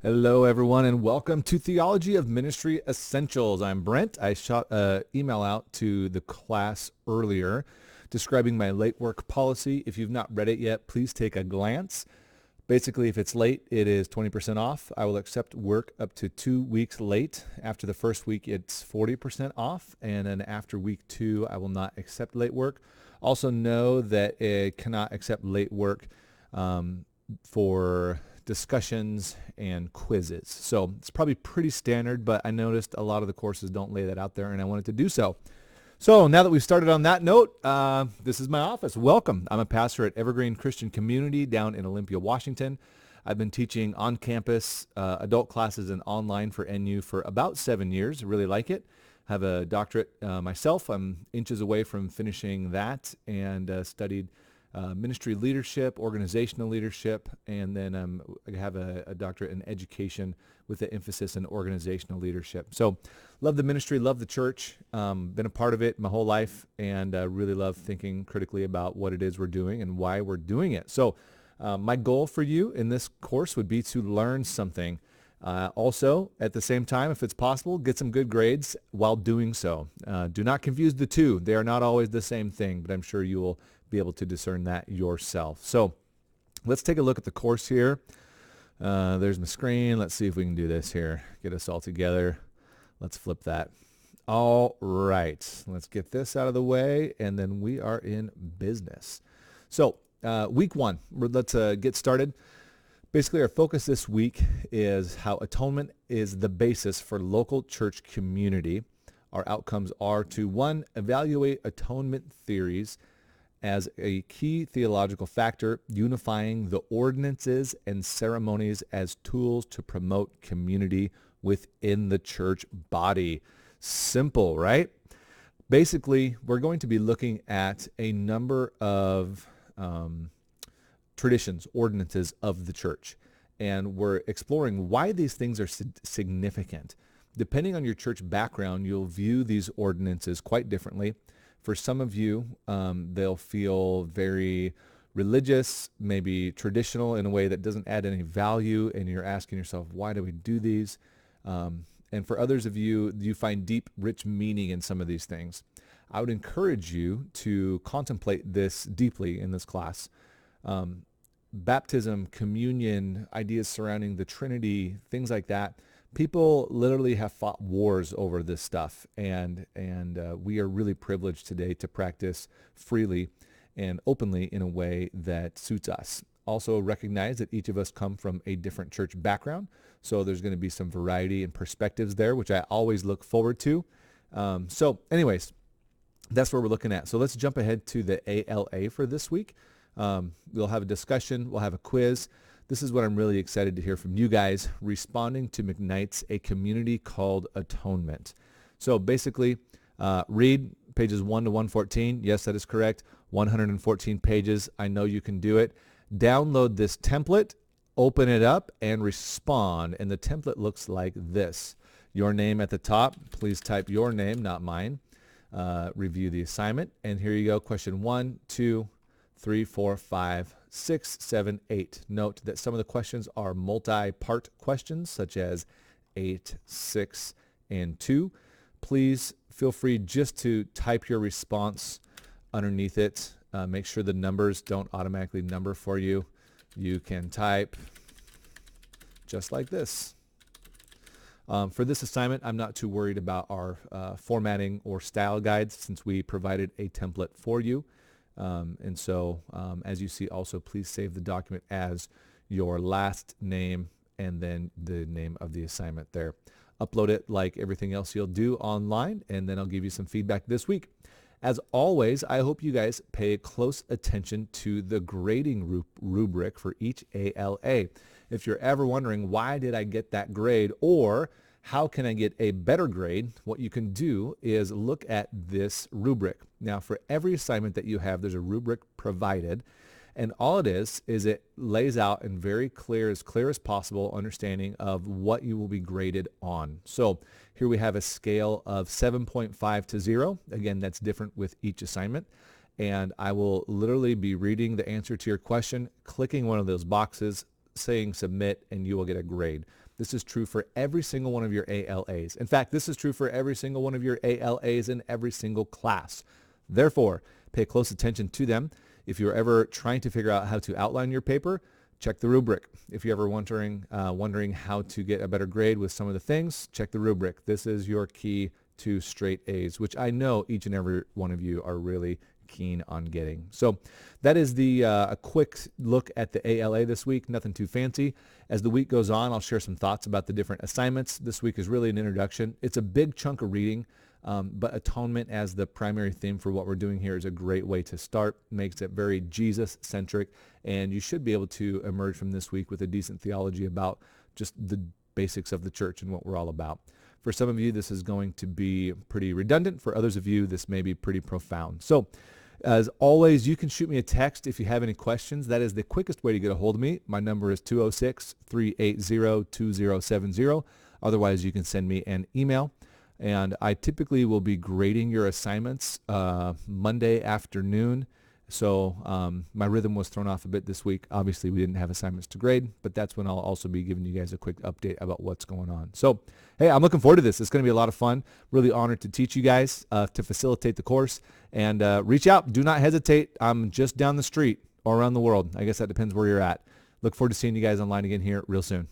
Hello, everyone, and welcome to Theology of Ministry Essentials. I'm Brent. I shot an email out to the class earlier describing my late work policy. If you've not read it yet, please take a glance. Basically, if it's late, it is 20% off. I will accept work up to 2 weeks late. After the first week, it's 40% off. And then after week 2, I will not accept late work. Also know that it cannot accept late work for discussions and quizzes. So it's probably pretty standard, but I noticed a lot of the courses don't lay that out there, and I wanted to do so. So now that we've started on that note, this is my office. Welcome. I'm a pastor at Evergreen Christian Community down in Olympia, Washington. I've been teaching on-campus adult classes and online for NU for about 7 years. I really like it. I have a doctorate myself. I'm inches away from finishing that and studied ministry leadership, organizational leadership, and then I have a doctorate in education with an emphasis in organizational leadership. So love the ministry, love the church, been a part of it my whole life, and really love thinking critically about what it is we're doing and why we're doing it. So my goal for you in this course would be to learn something. Also, at the same time, if it's possible, get some good grades while doing so. Do not confuse the two. They are not always the same thing, but I'm sure you will be able to discern that yourself. So let's take a look at the course here. There's my screen. Let's see if we can do this here. Get us all together. Let's flip that. All right. Let's get this out of the way, and then we are in business. So week 1, let's get started. Basically, our focus this week is how atonement is the basis for local church community. Our outcomes are to, 1, evaluate atonement theories as a key theological factor, unifying the ordinances and ceremonies as tools to promote community within the church body. Simple, right? Basically, we're going to be looking at a number of traditions, ordinances of the church, and we're exploring why these things are significant. Depending on your church background, you'll view these ordinances quite differently. For some of you, they'll feel very religious, maybe traditional in a way that doesn't add any value, and you're asking yourself, why do we do these? And for others of you, you find deep, rich meaning in some of these things. I would encourage you to contemplate this deeply in this class. Baptism, communion, ideas surrounding the Trinity, things like that. People literally have fought wars over this stuff, and we are really privileged today to practice freely and openly in a way that suits us. Also recognize that each of us come from a different church background, so there's going to be some variety and perspectives there, which I always look forward to. So anyways, that's what we're looking at. So let's jump ahead to the ALA for this week. We'll have a discussion. We'll have a quiz. This is what I'm really excited to hear from you guys, responding to McKnight's A Community Called Atonement. So basically, read pages 1 to 114. Yes, that is correct. 114 pages. I know you can do it. Download this template, open it up, and respond. And the template looks like this. Your name at the top. Please type your name, not mine. Review the assignment. And here you go. Question 1, 2, 3, 4, 5, 6, 7, 8. Note that some of the questions are multi-part questions, such as 8, 6, and 2. Please feel free just to type your response underneath it. Make sure the numbers don't automatically number for you. You can type just like this. For this assignment, I'm not too worried about our formatting or style guides since we provided a template for you. And so, as you see, also please save the document as your last name and then the name of the assignment there. Upload it like everything else you'll do online, and then I'll give you some feedback this week. As always, I hope you guys pay close attention to the grading rubric for each ALA. If you're ever wondering, why did I get that grade, or how can I get a better grade, what you can do is look at this rubric. Now, for every assignment that you have, there's a rubric provided, and all it is it lays out in very clear as possible understanding of what you will be graded on. So here we have a scale of 7.5 to 0. Again, that's different with each assignment. And I will literally be reading the answer to your question, clicking one of those boxes, saying submit and you will get a grade. This is true for every single one of your ALAs. In fact, this is true for every single one of your ALAs in every single class. Therefore, pay close attention to them. If you're ever trying to figure out how to outline your paper, check the rubric. If you're ever wondering how to get a better grade with some of the things, check the rubric. This is your key to straight A's, which I know each and every one of you are really keen on getting. So that is a quick look at the ALA this week. Nothing too fancy. As the week goes on, I'll share some thoughts about the different assignments. This week is really an introduction. It's a big chunk of reading, but atonement as the primary theme for what we're doing here is a great way to start. Makes it very Jesus-centric, and you should be able to emerge from this week with a decent theology about just the basics of the church and what we're all about. For some of you, this is going to be pretty redundant. For others of you, this may be pretty profound. So as always, you can shoot me a text if you have any questions. That is the quickest way to get a hold of me. My number is 206-380-2070. Otherwise, you can send me an email. And I typically will be grading your assignments Monday afternoon. So my rhythm was thrown off a bit this week. Obviously, we didn't have assignments to grade, but that's when I'll also be giving you guys a quick update about what's going on. So, hey, I'm looking forward to this. It's going to be a lot of fun. Really honored to teach you guys, to facilitate the course. And reach out. Do not hesitate. I'm just down the street or around the world. I guess that depends where you're at. Look forward to seeing you guys online again here real soon.